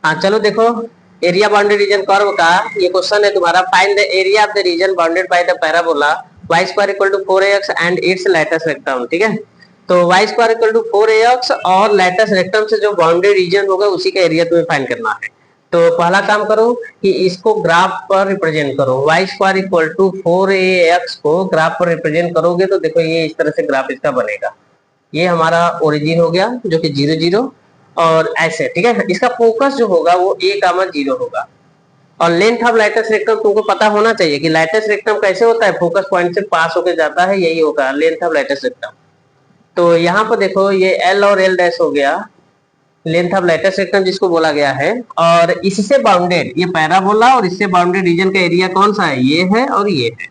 हाँ चलो देखो, एरिया बाउंडेड रीजन कर्व का ये क्वेश्चन है तुम्हारा। Find the area of the region bounded by the parabola y square equal to 4ax and its latus rectum. ठीक है, तो y square equal to 4ax और लैटिस रेक्टम से जो बाउंडेड रीजन होगा उसी का एरिया तुम्हें फाइंड करना है। तो पहला काम करो कि इसको ग्राफ पर रिप्रेजेंट करो। y square equal to 4ax को ग्राफ पर रिप्रेजेंट करोगे तो देखो ये इस तरह से ग्राफ इसका बनेगा। ये हमारा ओरिजिन हो गया जो कि 0 0 और ऐसे। ठीक है, इसका फोकस जो होगा वो a, 0 होगा। और लेंथ ऑफ लैटिस रेक्टम तुमको पता होना चाहिए कि लैटिस रेक्टम कैसे होता है, फोकस पॉइंट से पास होकर जाता है, यही होगा लेंथ ऑफ लैटिस रेक्टम। तो यहाँ पर देखो ये L और L डैश हो गया लेंथ ऑफ लैटिस रेक्टम जिसको बोला गया है। और इससे बाउंडेड ये पैराबोला और इससे बाउंडेड रीजन का एरिया कौन सा है, ये है और ये है।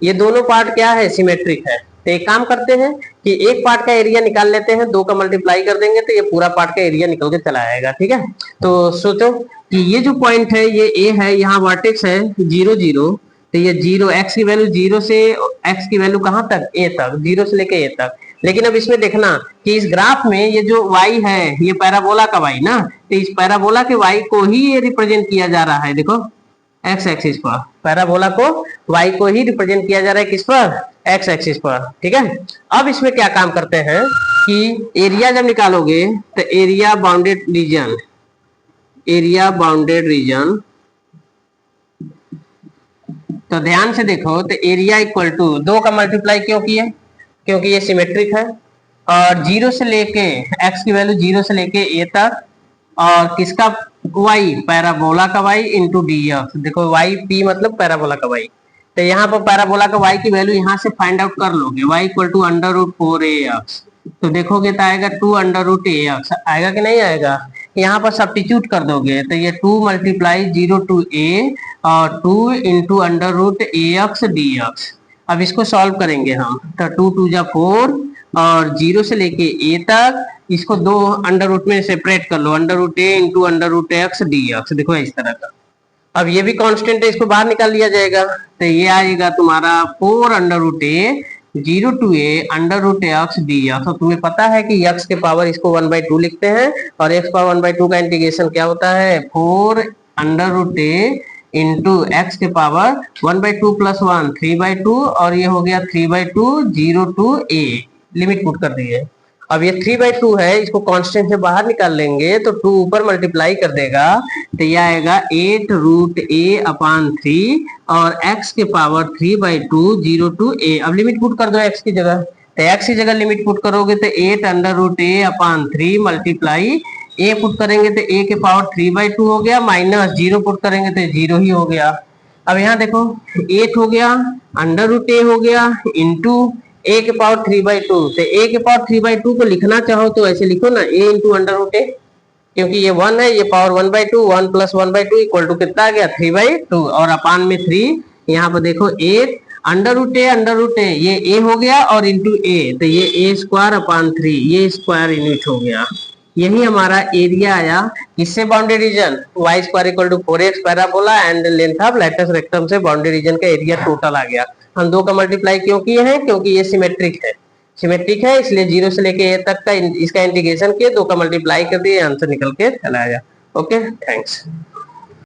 ये दोनों पार्ट क्या है, सिमेट्रिक है। तो एक काम करते हैं कि एक पार्ट का एरिया निकाल लेते हैं, दो का मल्टीप्लाई कर देंगे तो ये पूरा पार्ट का एरिया निकल के चला आएगा। ठीक है, तो सोचो कि ये जो पॉइंट है ये ए है, यहाँ वर्टेक्स है 0 0, तो ये 0 x की वैल्यू 0 से x की वैल्यू कहाँ तक, a तक, 0 से लेके a तक। लेकिन अब इसमें देखना कि इस ग्राफ में ये जो y है ये पैराबोला का y ना, तो इस पैराबोला के y को ही ये रिप्रेजेंट किया जा रहा है। देखो एक्स एक्सिस पर पैराबोला को y को ही रिप्रेजेंट किया जा रहा है, किस पर, एक्स एक्सिस पर। ठीक है, अब इसमें क्या काम करते हैं कि एरिया जब निकालोगे तो area bounded reason, area bounded reason, तो ध्यान से देखो तो एरिया इक्वल टू 2 का मल्टीप्लाई क्यों किए, क्योंकि ये सिमेट्रिक है। और 0 से लेके x की वैल्यू 0 से लेके a तक, और किसका y, पैराबोला का y इंटू डी एक्स। देखो y p मतलब पैराबोला का y, तो यहाँ पर पैराबोला का y की वैल्यू यहाँ से फाइंड आउट कर लोगे, y equal to under root 4ax। तो देखोगे तो आएगा 2 अंडर रूट ax, आएगा कि नहीं आएगा। यहाँ पर सब्स्टिट्यूट कर दोगे तो ये 2 मल्टीप्लाई 0 टू a और 2 into under root ax dx। अब इसको सॉल्व करेंगे हम, तो 2 2 जा 4 और 0 से लेके a तक, इसको दो अंडर रूट में सेपरेट कर लो, under root a into under root x d x. देखो इस तरह का। अब ये भी कांस्टेंट है, इसको बाहर निकाल लिया जाएगा, तो ये आएगा तुम्हारा 4 under root a 0 to a under root x d x. तो तुम्हें पता है कि x के पावर इसको 1/2 लिखते हैं, और x पावर 1/2 का इंटीग्रेशन क्या होता है, 4 under root a into x के पावर 1/2 प्लस 1 3/2, और ये हो गया 3/2 0 टू a, लिमिट पुट कर दी है। अब ये 3/2 है, इसको कांस्टेंट से बाहर निकाल लेंगे तो 2 ऊपर मल्टीप्लाई कर देगा तो ये आएगा 8 रूट a अपान 3 और x के पावर 3/2 0 टू a। अब लिमिट पुट कर दो x की जगह, तो x की जगह लिमिट पुट करोगे तो 8 under root a upon 3 multiply a put करेंगे तो a के पावर 3/2 हो गया, माइनस 0 पुट करेंगे तो 0 ही हो गया। अब यहाँ देखो 8 हो गया, अंडर रूट a हो गया, इंटू a के पावर 3/2, तो a के पावर 3/2 को लिखना चाहो तो ऐसे लिखो ना, a into under root a, क्योंकि ये 1 है, ये पावर 1/2, 1 प्लस 1/2 इक्वल टू कितना आ गया 3/2, और अपान में 3। यहाँ पर देखो 8 अंडर रूट a ये a हो गया और इंटू a, तो ये a स्क्वायर अपान 3, ये स्क्वायर यूनिट हो गया। यही हमारा एरिया आया। इससे boundary region y square equal to 4x parabola and length of latus rectum से बाउंड्री रीजन का एरिया टोटल आ गया। हम 2 का मल्टीप्लाई क्यों किए हैं, क्योंकि ये सिमेट्रिक है, सिमेट्रिक है इसलिए 0 से लेके a तक का इसका इंटीग्रेशन किए, 2 का मल्टीप्लाई कर दिए, आंसर निकल के चला आया। Okay, thanks.